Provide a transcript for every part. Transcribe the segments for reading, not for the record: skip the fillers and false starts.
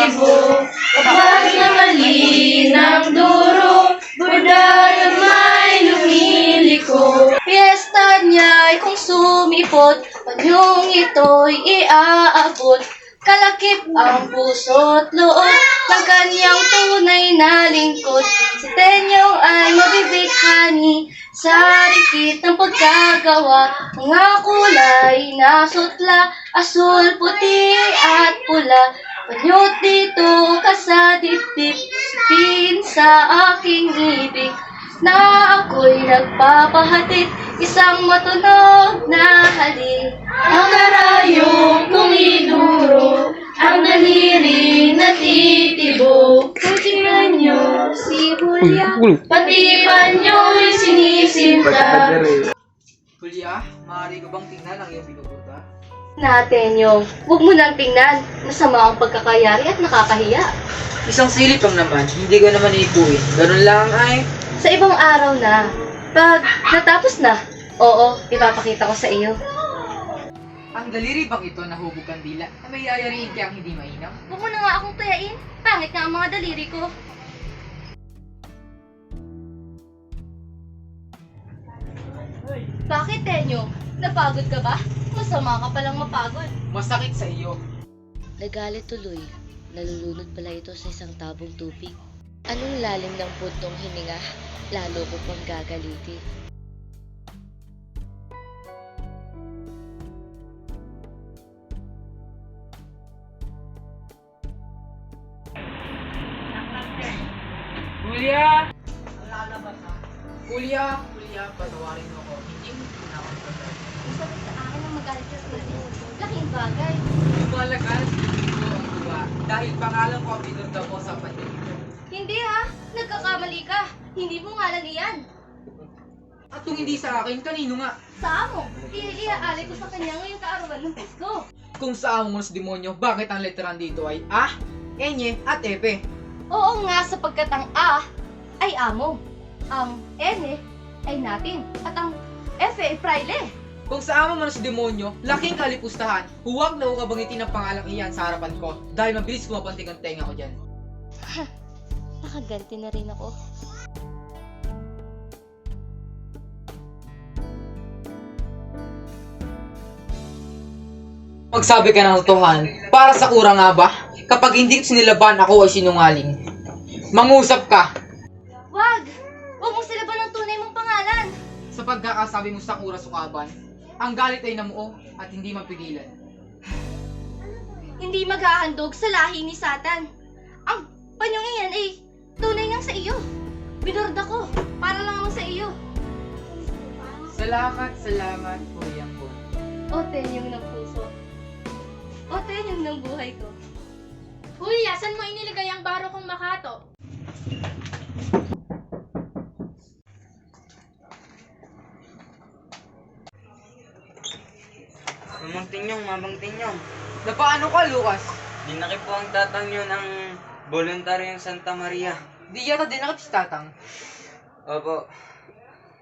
tribo, kapag na mali ng duro, budaya may lumiliko. Piyesta niya'y kung sumipot, panyong ito'y iaabot. Kalakip ang puso't loob ng kanyang tunay na lingkod. Si Tenyong ay mabibighani sa rikit ng pagkagawa. Mga kulay na sutla, asul, puti at pula. Panyot dito ka sa dibdib, sipin sa aking ibig. Na ako'y nagpapahatid, isang matunog na halik. Ang karayong kumiduro, ang daliri na titibo. Kusingan niyo si Julia, pati pa niyo'y sinisinta. Julia, maaari ka bang tingnan ang iyong pinupunta? Natin yung, huwag mo nang tingnan. Masama ang pagkakayari at nakakahiya. Isang silip lang naman, hindi ko naman iikuin. Ganun lang ay... Sa ibang araw na, pag natapos na, oo, ipapakita ko sa iyo. Ang daliri bang ito na hubog ang dila na may yayariin kayang hindi mainam? Huwag mo na nga akong tuyain. Pangit nga ang mga daliri ko. Bakit, Tenyo? Napagod ka ba? Masama ka palang mapagod. Masakit sa iyo. Nagalit tuloy. Nalulunod pala ito sa isang tabong tubig. Anong lalim ng puntong hininga, lalo ko pang gagalitin. Julia! Julia, patawarin mo ako. Hindi mo na ako pagkakas. Masakit sa akin ang magalit ka sa iyo. Laking bagay. Malakas, hindi ko ang tuwa. Dahil pangalan ko ang pinunta ko sa panyo. Hindi ha, nagkakamali ka. Hindi mo ngalan iyan. At kung hindi sa akin, kanino nga? Sa amo, iaali ko sa kanya ngayong kaarawan ng Pasko. Kung sa amo mo sa demonyo, bakit ang letteran dito ay A, Enye, at Epe? Oo nga, sapagkat ang A ay amo, ang N ay natin, at ang F ay fraile. Kung sa amo mo sa demonyo, laking kalipustahan, huwag na ukabangitin ang pangalang iyan sa harapan ko dahil mabilis kumapanting ang tenga ko dyan. Nakaganti na rin ako. Magsabi ka ng totohanan, para sa kura nga ba? Kapag hindi ko sinilaban, ako ay sinungaling. Mangusap ka! Wag! Huwag mong silaban ang tunay mong pangalan. Sa pagkakasabi mo sa kura sukaban, ang galit ay namuo at hindi mapigilan. Hindi maghahandog sa lahi ni Satan. Ang panyong iyan ay tunay ngang sa iyo. Binurda ko, para lang naman sa iyo. Salamat, Kuya ko. O tenyong ng puso. O tenyong ng buhay ko. Julia, saan mo iniligay ang baro kong makato? Mamang Tinyong. Napaano ka, Lucas? Dinaki po ang tatang nyo ng voluntaryong Santa Maria. Di yata dinakit si Tatang. Opo,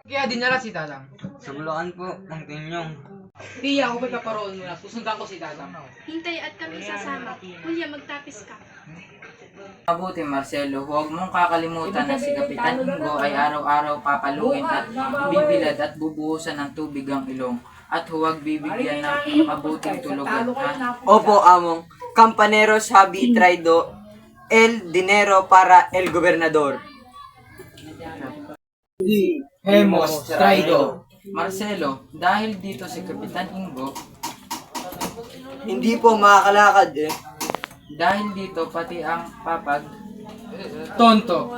Kaya dinala si Tatang. sa Bulacan po, Mang Tinyong. Di ako pagkaparoon muna, susundan ko si Tatang. Hintay at kami sasama. Julia, magtapis ka. Mabuti Marcelo, huwag mong kakalimutan na si Kapitan Ingo ay araw-araw papalungin at bibilad at bubuhusan ng tubig ang ilong. At huwag bibigyan ng mabuting tulugan, ha? Opo, among. Campaneros habi traído el dinero para el gobernador. Hemos traído. Marcelo, dahil dito si Kapitan Ingo, Hindi po makakalakad eh. dahil dito pati ang papag, Tonto.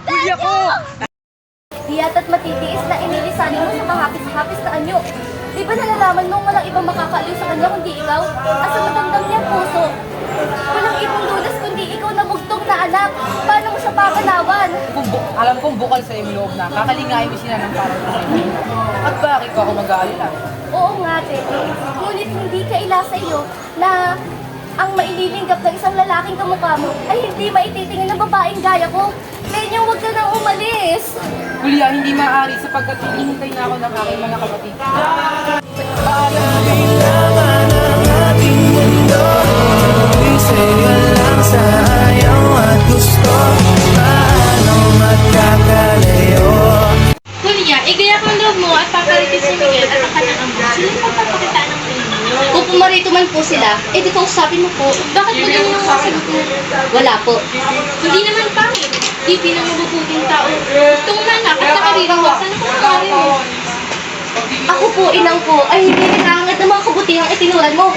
Kuya ko! Diya't at matitiis na inilisanin mo sa kahapis-hapis na anyo. Di ba nalalaman mong walang ibang makakaaliw sa kanya kundi ikaw? At sa madamdam niyang puso, walang ibang lunas kundi ikaw. Alam kong bukal sa iyong loob na kakalingayin mo sila ng parang panginoon. At bakit ka ako mag-aalala? Oo nga, Tenyo. Ngunit hindi kaila sa iyo na ang maililinggap ng isang lalaking kamukha mo ay hindi maititingin ng babaeng gaya ko. Tenyo, huwag ka nang umalis. Julia, hindi maaari sapagkat hinihintay na ako ng aking mga kapatid. Julia, igaya ang loob mo at papalitin si Miguel at ang kanyang amo. Sila yung magpapakitaan ng kanino. Kung pumarito man po sila, eh di kausapin mo po. Bakit mo naman yung kasagutin? Wala po. Hindi naman pangit. Di bilang mabubuting tao. Itong nanak at nakaririwasan ako ang ari mo. Ako po, inang ko, ay hindi hinahangad ng mga kabutihang itinuran mo.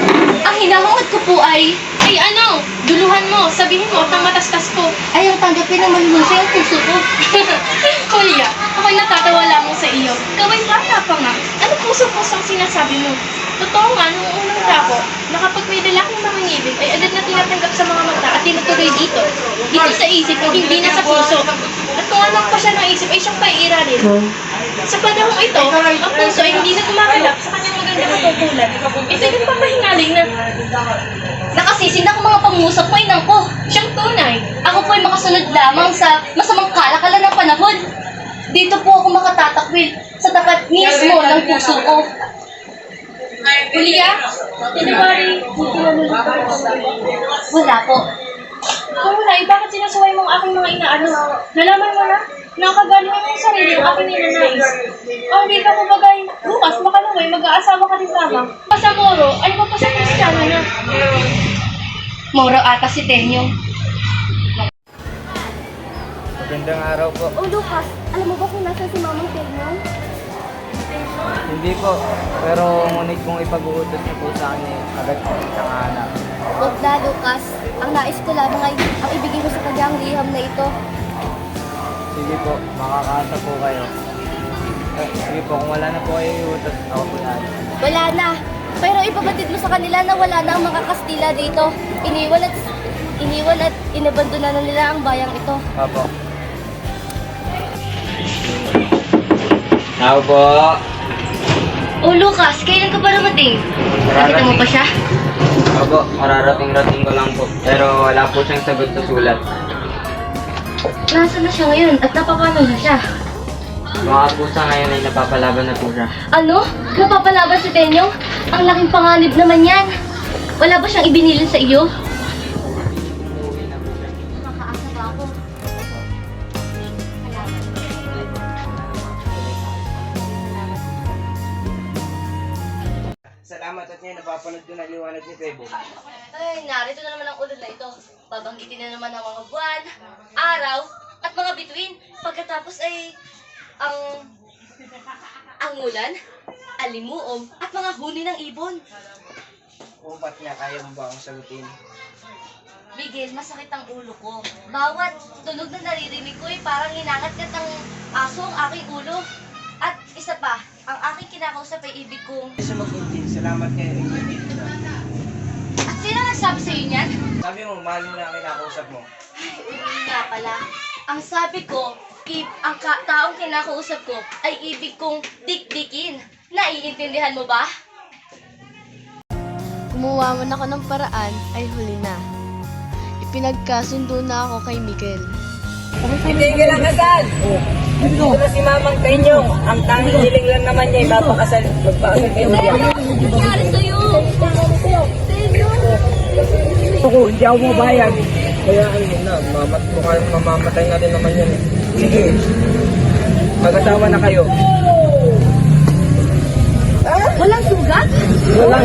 Ang hinahangad ko po ay Ano? Duluhan mo, sabihin mo at ang matastas ko. ang tanggapin ng malulusay ang puso ko. Kuya, ako'y natatawa lamang sa iyo. Gawin bata pa nga. Ano puso-pusong sinasabi mo? Totoo nga, noong unang dako, na kapag may lalaking mangingibig ay agad na tinatanggap sa mga mata at tinutuloy dito. Dito sa isip at hindi na sa puso. At kung anak pa siya ng isip ay siyang paiiralin. Sa panahong ito, ang puso ay hindi na kumakalap sa kanyang maganda na tungkulan. Ito'y nagpapahingaling na Nakasisid ako mga pangusap mo, inang ko. siyang tunay. Ako po ay makasunod lamang sa masamang kalakalan ng panahon. Dito po ako makatatakwil sa tapat mismo ng puso ko. Julia, January, Wala po. Kulay, bakit sinasuway mo ang aking mga inaano? Nalaman mo na? Nakagalingan mo yung sarili ng aking ninanais. O hindi ka mabagay, bukas makalaway, mag-aasawa ka din lamang. Pasamoro, ay mapasa Kristiyano na. Moro ata si Tenyo. Magandang araw po. Oh, Lucas, alam mo ba kung nasan si Mamang Tenyo? Hindi po, pero ngunit kung ipag-uutos niyo po sa akin, agad po isang anak. Huwag na, Lucas. Ang nais ko lamang ay ang ibigay mo sa kanya ang liham na ito. Sige po, makakaasa po kayo. Sige po, kung wala na po kayo iutos, ako po yan. Wala na. Pero ipabatid mo sa kanila na wala na ang mga Kastila dito. Iniwan at inabandona na nila ang bayang ito. Opo. Ako po. Oh, Lucas, kailan ka pa dumating? Nakita mo pa siya? Opo, mararating-rating ko lang po. Pero wala po siyang sagot sa sulat. Nasaan na siya ngayon at napapano na siya? Mga pusa ngayon ay napapalaban na po siya. Ano? Napapalaban si Tenyo? Ang laking panganib naman yan. Wala ba siyang ibinilin sa iyo? Makakaasa ba ako? Salamat at ngayon napapanood ko na liwanag ni Bebo. Ay, narito na naman ang ulan na ito. Babanggitin na naman ang mga buwan, araw, at mga bituin. Pagkatapos ay ang ulan, alimuom, at mga huni ng ibon. O ba't niya kaya mo ba akong sagutin? Miguel, masakit ang ulo ko. Bawat tunog na naririnig ko ay parang hinangat-ngat ng aso ang aking ulo. At isa pa, ang aking kinakausap ay ibig kong... Sa maguntin, salamat kayo ng ibig ko. At sino nagsabi sa iyo niyan? Sabi mo, mahal mo na ang kinakausap mo. Ay, ulit nga pala. Ang sabi ko, ang taong kinakausap ko ay ibig kong dikdikin. Naiintindihan mo ba? Gumawa man ako ng paraan ay huli na. Ipinagkasundo na ako kay Miguel. Tigil lang agad! Ito na si Mamang Tenyong. Ang tanging hiling lang naman niya ay magpakasal kayo niya. Nangyari sa'yo! Ako, hindi ako mabayag. Kaya ano na, mamamatay na rin naman yan. Sige, mag-asawa na kayo. Walang sugat? Walang